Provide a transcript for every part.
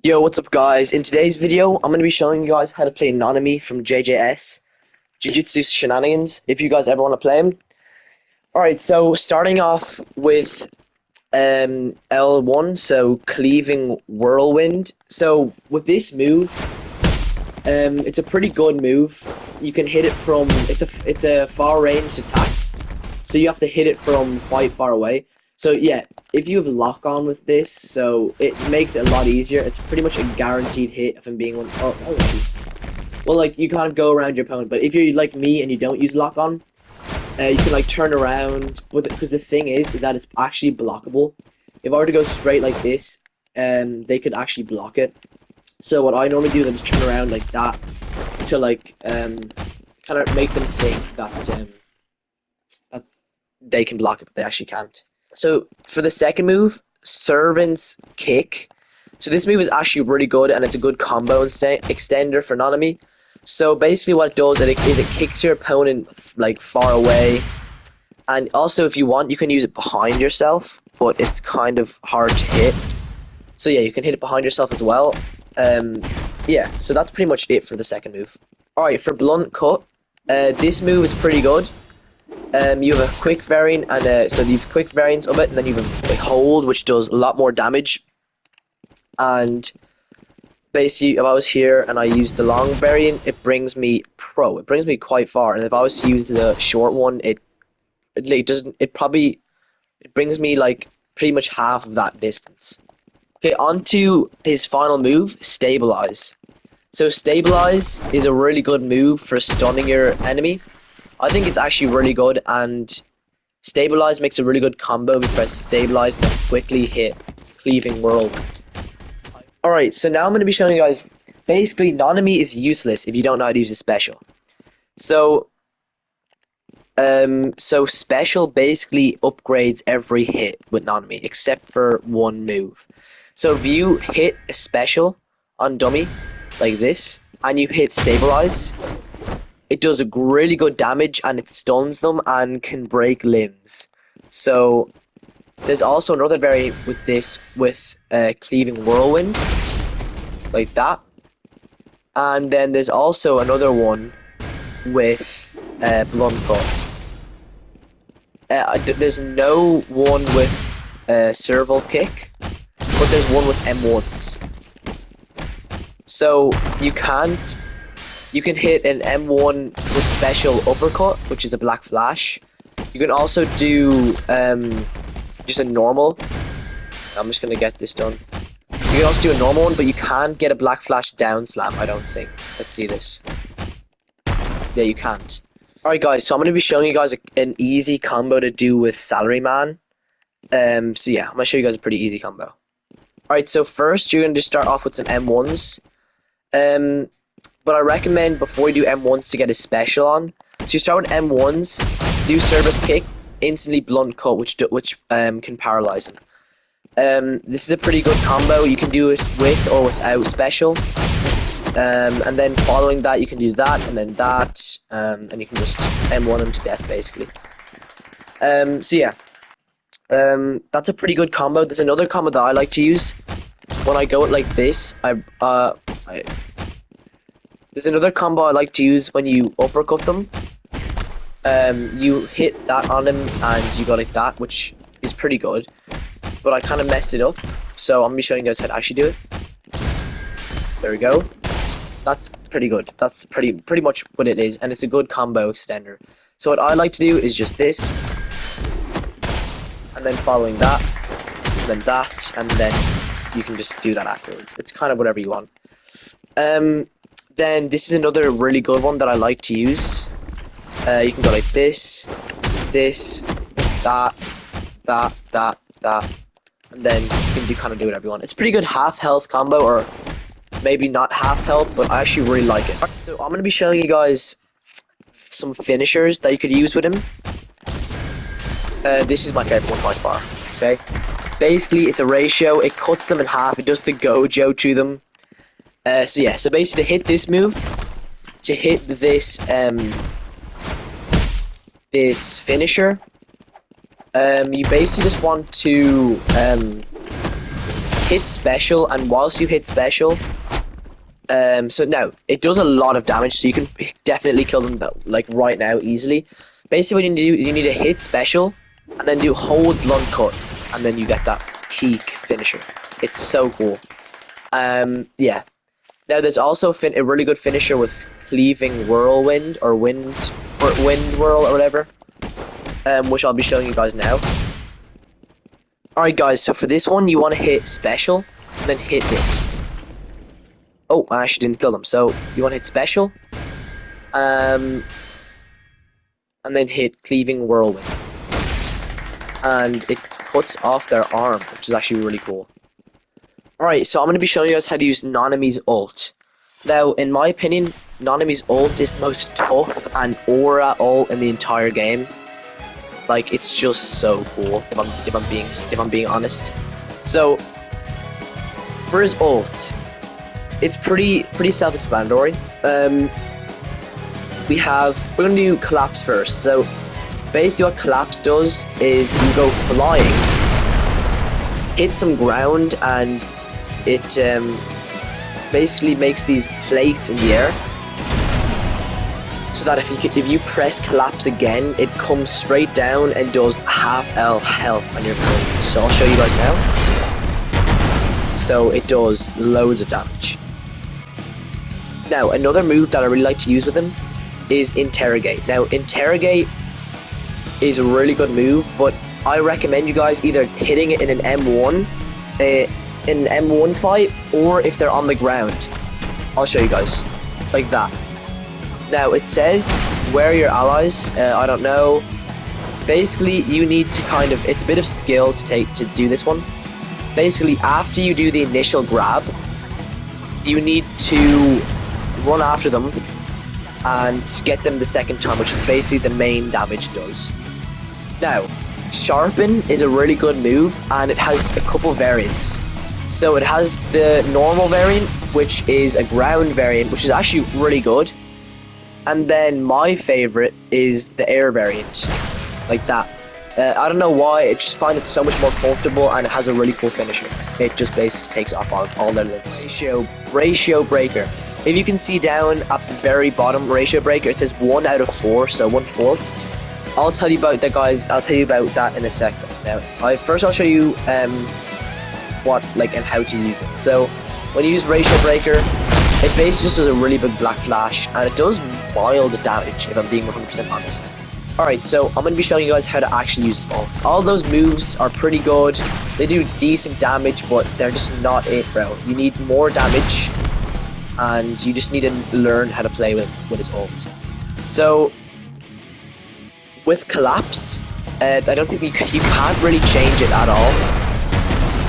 Yo, what's up guys? In today's video, I'm going to be showing you guys how to play nanime from JJS, Jujutsu Shenanigans, if you guys ever want to play him. Alright, so starting off with L1, so Cleaving Whirlwind. So with this move, it's a pretty good move. You can hit it from, it's a far range attack, so you have to hit it from quite far away. So yeah, if you have lock on with this, so it makes it a lot easier. It's pretty much a guaranteed hit if I'm being one. Well, like you kind of go around your opponent, but if you're like me and you don't use lock on, you can like turn around with it, because the thing is that it's actually blockable. If I were to go straight like this, they could actually block it. So what I normally do is I just turn around like that to like kind of make them think that that they can block it, but they actually can't. So for the second move, Servant's Kick. So this move is actually really good, and it's a good combo extender for nanime. So basically what it does is it kicks your opponent like far away, and also if you want you can use it behind yourself, but it's kind of hard to hit. So yeah, you can hit it behind yourself as well. Yeah, so that's pretty much it for the second move. Alright, for Blunt Cut, this move is pretty good. You have a quick variant, and so you have quick variants of it, and then you have a hold, which does a lot more damage. And basically, if I was here and I used the long variant, it brings me pro. It brings me quite far. And if I was to use the short one, it brings me like pretty much half of that distance. Okay, on to his final move, Stabilize. So Stabilize is a really good move for stunning your enemy. I think it's actually really good, and Stabilize makes a really good combo. We press Stabilize and then quickly hit Cleaving Whirlwind. Alright, so now I'm going to be showing you guys, basically nanime is useless if you don't know how to use a special. So special basically upgrades every hit with nanime, except for one move. So if you hit a special on dummy, like this, and you hit Stabilize, it does a really good damage, and it stuns them and can break limbs. So there's also another variant with this, with Cleaving Whirlwind, like that. And then there's also another one with Blunt Cut. There's no one with Serval Kick, but there's one with M1s. So you can hit an M1 with special uppercut, which is a black flash. You can also do just a normal. I'm just gonna get this done. You can also do a normal one, but you can't get a black flash down slam, I don't think. Let's see this. Yeah, you can't. Alright guys, so I'm gonna be showing you guys an easy combo to do with Salaryman. So yeah, I'm gonna show you guys a pretty easy combo. Alright, so first you're gonna just start off with some M1s. But I recommend before you do M1s to get a special on. So you start with M1s, do Service Kick, instantly Blunt Cut, which can paralyze him. This is a pretty good combo. You can do it with or without special. And then following that, you can do that, and then that, and you can just M1 him to death, basically. So yeah, that's a pretty good combo. There's another combo that I like to use when I go it like this. There's another combo I like to use when you uppercut them. You hit that on him and you go like that, which is pretty good. But I kind of messed it up, so I'm going to be showing you guys how to actually do it. There we go. That's pretty good. That's pretty much what it is, and it's a good combo extender. So what I like to do is just this, and then following that, and then that, and then you can just do that afterwards. It's kind of whatever you want. Then this is another really good one that I like to use. You can go like this, that, and then you can kind of do whatever you want. It's pretty good half health combo, or maybe not half health, but I actually really like it. So I'm going to be showing you guys some finishers that you could use with him. This is my favorite one by far. Okay, basically it's a ratio. It cuts them in half. It does the gojo to them. So yeah, so basically to hit this move, to hit this this finisher, you basically just want to hit special, and whilst you hit special, so now it does a lot of damage, so you can definitely kill them like right now easily. Basically, what you need to do, you need to hit special, and then do hold blunt cut, and then you get that peak finisher. It's so cool. Yeah. Now there's also a really good finisher with cleaving whirlwind or wind whirl or whatever, which I'll be showing you guys now. Alright guys, so for this one you want to hit special and then hit this. Oh, I actually didn't kill them. So you want to hit special, and then hit cleaving whirlwind, and it cuts off their arm, which is actually really cool. Alright, so I'm going to be showing you guys how to use Nanime's ult. Now, in my opinion, Nanime's ult is the most tough and aura ult in the entire game. Like, it's just so cool, if I'm being honest. So, for his ult, it's pretty self-explanatory. We're gonna do collapse first. So, basically what collapse does is you go flying, hit some ground, and it basically makes these plates in the air, so that if you press collapse again, it comes straight down and does half health on your opponent. So I'll show you guys now. So it does loads of damage. Now another move that I really like to use with him is interrogate. Now interrogate is a really good move, but I recommend you guys either hitting it in an M1 fight, or if they're on the ground. I'll show you guys like that. Now it says where are your allies. I don't know. Basically, you need to it's a bit of skill to do this one. Basically, after you do the initial grab, you need to run after them and get them the second time, which is basically the main damage it does. Now, sharpen is a really good move, and it has a couple variants. So it has the normal variant, which is a ground variant, which is actually really good. And then my favorite is the air variant, like that. I don't know why, I just find it so much more comfortable, and it has a really cool finisher. It just basically takes off all their limbs. Ratio breaker. If you can see down at the very bottom, ratio breaker, it says 1 out of 4, so 1/4. I'll tell you about that, guys. I'll tell you about that in a second. Now, first I'll show you and how to use it. So when you use ratio breaker, it basically just does a really big black flash, and it does mild damage, if I'm being 100% honest. Alright, so I'm going to be showing you guys how to actually use all. All those moves are pretty good. They do decent damage, but they're just not it, bro. You need more damage, and you just need to learn how to play with his ult. So with collapse, I don't think you can't really change it at all.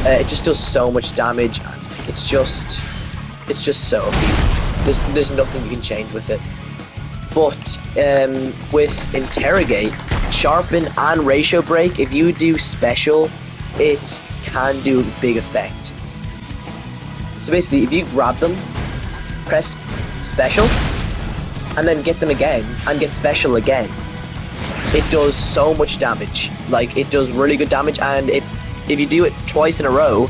It just does so much damage. It's just so OP. There's nothing you can change with it. But with interrogate, sharpen, and ratio break, if you do special, it can do a big effect. So basically, if you grab them, press special, and then get them again, and get special again, it does so much damage. Like, it does really good damage, and if you do it twice in a row,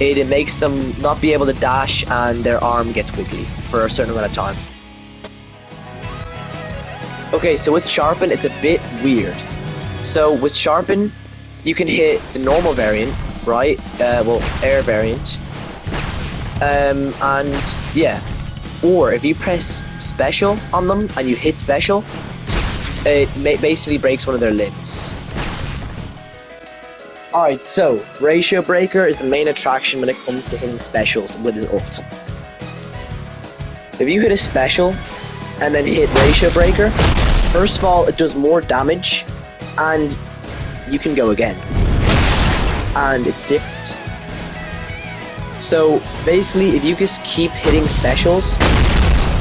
it makes them not be able to dash, and their arm gets wiggly for a certain amount of time. Okay, so with sharpen, it's a bit weird. So with sharpen, you can hit the normal variant, right? Air variant. And yeah. Or if you press special on them and you hit special, it basically breaks one of their limbs. Alright, so ratio breaker is the main attraction when it comes to hitting specials with his ult. If you hit a special and then hit ratio breaker, first of all, it does more damage, and you can go again, and it's different. So basically, if you just keep hitting specials,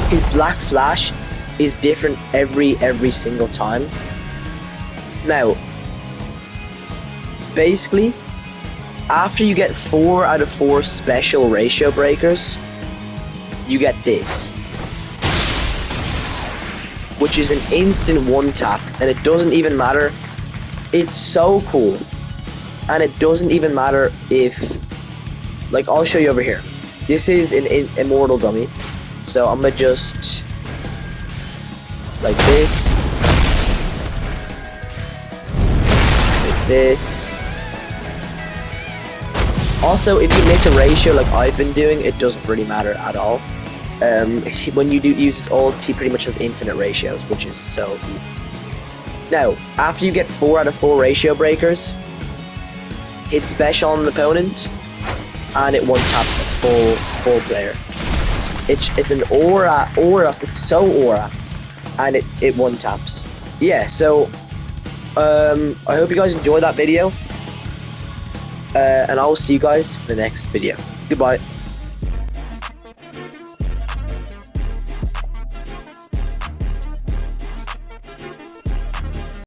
his black flash is different every single time. Now, basically, after you get 4 out of 4 special ratio breakers, you get this, which is an instant one tap, and it doesn't even matter. It's so cool, and it doesn't even matter if like I'll show you over here. This is an immortal dummy, so I'm gonna just like this, like this. Also, if you miss a ratio like I've been doing, it doesn't really matter at all. When you do use his ult, he pretty much has infinite ratios, which is so good. Now, after you get 4 out of 4 ratio breakers, hit special on the opponent, and it one taps a full player. It's an aura, it's so aura, and it one taps. Yeah, so I hope you guys enjoyed that video, and I will see you guys in the next video. Goodbye.